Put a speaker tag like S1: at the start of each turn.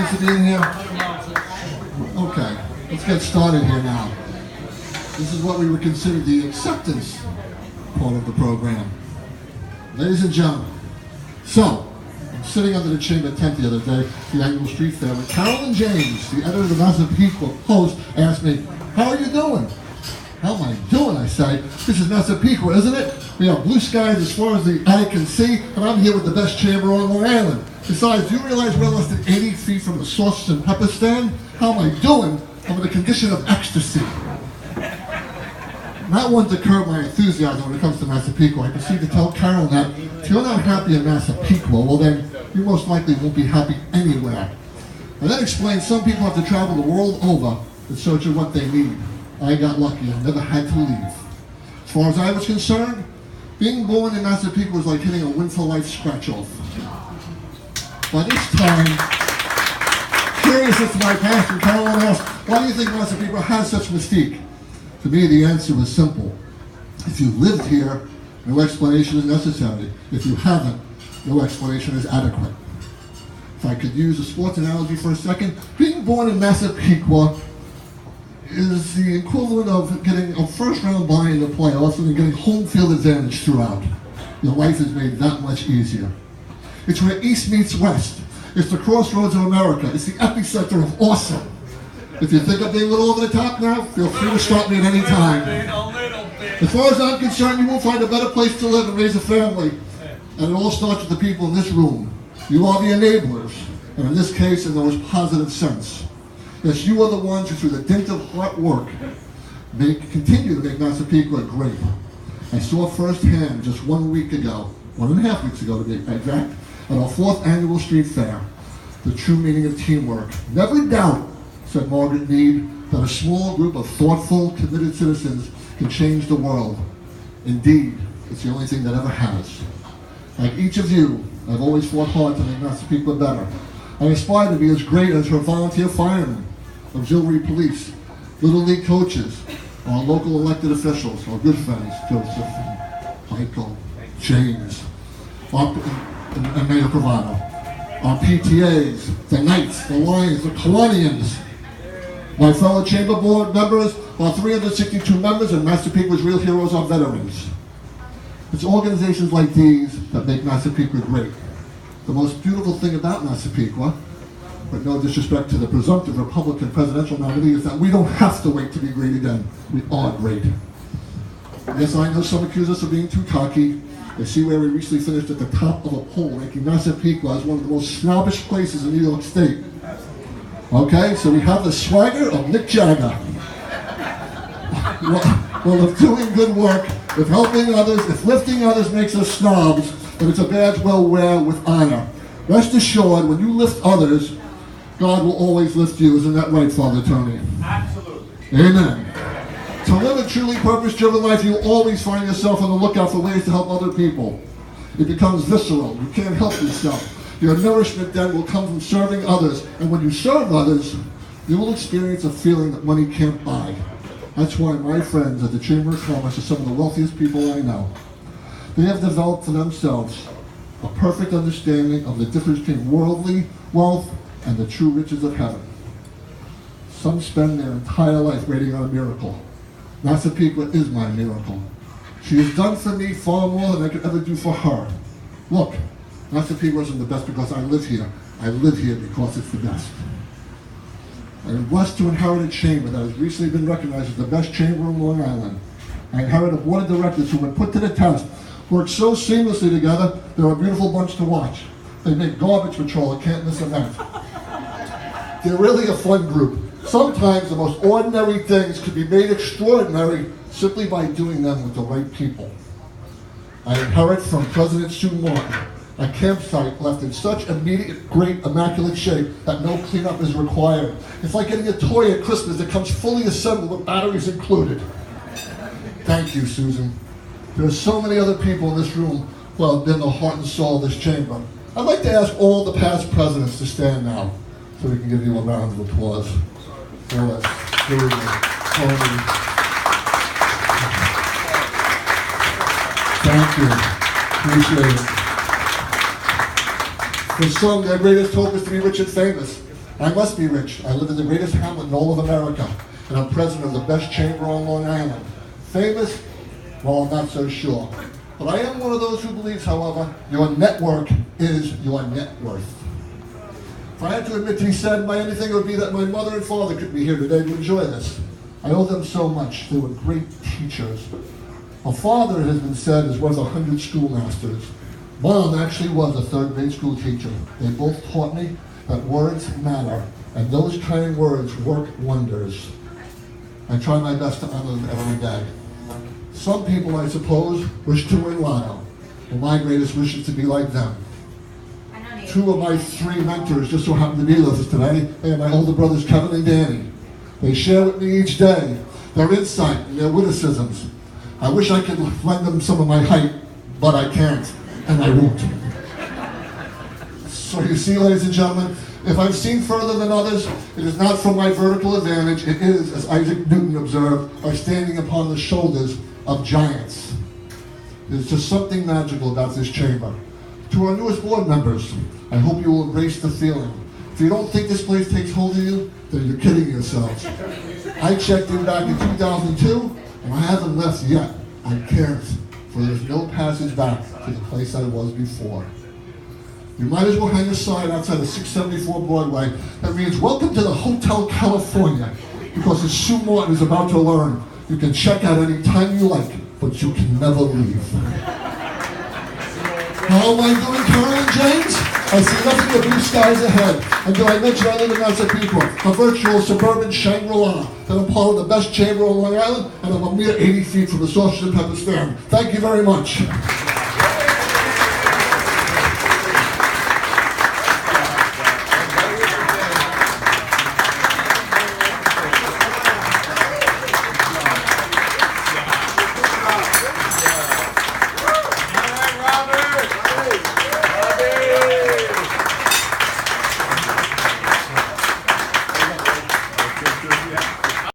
S1: Thanks for being here. Okay, let's get started here now. This is what we would consider the acceptance part of the program. Ladies and gentlemen, so, I'm sitting under the chamber tent the other day at the annual street fair when Carolyn James, the editor of the Massapequa Post, asked me, "How are you doing?" "How am I doing?" I say. "This is Massapequa, isn't it? We have blue skies as far as the eye can see, and I'm here with the best chamber on Long Island. Besides, do you realize we're less than 80 feet from the sauce and pepper stand? How am I doing? I'm in a condition of ecstasy." That one to curb my enthusiasm when it comes to Massapequa. I proceed to tell Carol that if you're not happy in Massapequa, well then, you most likely won't be happy anywhere. I then explained some people have to travel the world over in search of what they need. I got lucky. I never had to leave. As far as I was concerned, being born in Massapequa was like hitting a win for life scratch-off. By this time, curious as to my passion, Carolyn asked, "Why do you think Massapequa has such mystique?" To me, the answer was simple. If you lived here, no explanation is necessary. If you haven't, no explanation is adequate. If I could use a sports analogy for a second, being born in Massapequa is the equivalent of getting a first-round bye in the playoffs and getting home field advantage throughout. Your life is made that much easier. It's where East meets West. It's the crossroads of America. It's the epicenter of awesome. If you think I'm being a little over the top now, feel free to stop me at any time. As far as I'm concerned, you won't find a better place to live and raise a family. And it all starts with the people in this room. You are the enablers, and in this case, in the most positive sense. Yes, you are the ones who, through the dint of hard work, continue to make Massapequa great. I saw firsthand just 1 week ago, 1.5 weeks ago to be exact, at our 4th annual street fair, the true meaning of teamwork. Never doubt, said Margaret Mead, that a small group of thoughtful, committed citizens can change the world. Indeed, it's the only thing that ever has. Like each of you, I've always fought hard to make Massapequa better. I aspire to be as great as her volunteer firemen, auxiliary police, Little League coaches, our local elected officials, our good friends, Joseph, Michael, James, and Mayor Cravano, our PTAs, the Knights, the Lions, the Colonians, my fellow chamber board members, our 362 members, and Massapequa's real heroes, our veterans. It's organizations like these that make Massapequa great. The most beautiful thing about Massapequa, but no disrespect to the presumptive Republican presidential nominee, is that we don't have to wait to be great again. We are great. Yes, I know some accuse us of being too cocky. They see where we recently finished at the top of a poll, ranking Massapequa as one of the most snobbish places in New York State. Okay, so we have the swagger of Mick Jagger. Well, if doing good work, if helping others, if lifting others makes us snobs, then it's a badge well wear with honor. Rest assured, when you lift others, God will always lift you. Isn't that right, Father Tony?
S2: Absolutely.
S1: Amen. To live a truly purpose-driven life, you'll always find yourself on the lookout for ways to help other people. It becomes visceral. You can't help yourself. Your nourishment then will come from serving others. And when you serve others, you will experience a feeling that money can't buy. That's why my friends at the Chamber of Commerce are some of the wealthiest people I know. They have developed for themselves a perfect understanding of the difference between worldly wealth and the true riches of heaven. Some spend their entire life waiting on a miracle. Massapequa is my miracle. She has done for me far more than I could ever do for her. Look, Massapequa isn't the best because I live here. I live here because it's the best. I am blessed to inherit a chamber that has recently been recognized as the best chamber on Long Island. I inherit a board of directors who, when put to the test, work so seamlessly together, they're a beautiful bunch to watch. They make garbage patrol a can't miss event. They're really a fun group. Sometimes the most ordinary things could be made extraordinary simply by doing them with the right people. I inherit from President Sue Martin a campsite left in such immediate, great, immaculate shape that no cleanup is required. It's like getting a toy at Christmas that comes fully assembled with batteries included. Thank you, Susan. There are so many other people in this room who have been the heart and soul of this chamber. I'd like to ask all the past presidents to stand now so we can give you a round of applause. Phyllis, Julie, Tony. Thank you. Appreciate it. For some, their greatest hope is to be rich and famous. I must be rich. I live in the greatest hamlet in all of America, and I'm president of the best chamber on Long Island. Famous? Well, I'm not so sure. But I am one of those who believes, however, your network is your net worth. If I had to admit to be saddened by anything, it would be that my mother and father couldn't be here today to enjoy this. I owe them so much. They were great teachers. My father, it has been said, is worth 100 schoolmasters. Mom actually was a third-grade school teacher. They both taught me that words matter, and those kind words work wonders. I try my best to honor them every day. Some people, I suppose, wish to win lotto. Well, my greatest wish is to be like them. Two of my three mentors just so happen to be with us today. They are my older brothers, Kevin and Danny. They share with me each day their insight and their witticisms. I wish I could lend them some of my height, but I can't, and I won't. So you see, ladies and gentlemen, if I've seen further than others, it is not from my vertical advantage. It is, as Isaac Newton observed, by standing upon the shoulders of giants. There's just something magical about this chamber. To our newest board members, I hope you will embrace the feeling. If you don't think this place takes hold of you, then you're kidding yourselves. I checked in back in 2002, and I haven't left yet. I can't, for there's no passage back to the place I was before. You might as well hang a sign outside of 674 Broadway that reads, "Welcome to the Hotel California," because as Sue Morton is about to learn, you can check out any time you like, but you can never leave. How am I doing, Carol and James? I see nothing but blue skies ahead. And do I mention I live in Massapequa, a virtual suburban Shangri-La, that I'm part of the best chamber on Long Island, and I'm a mere 80 feet from the Sausage and Pepper stand. Thank you very much.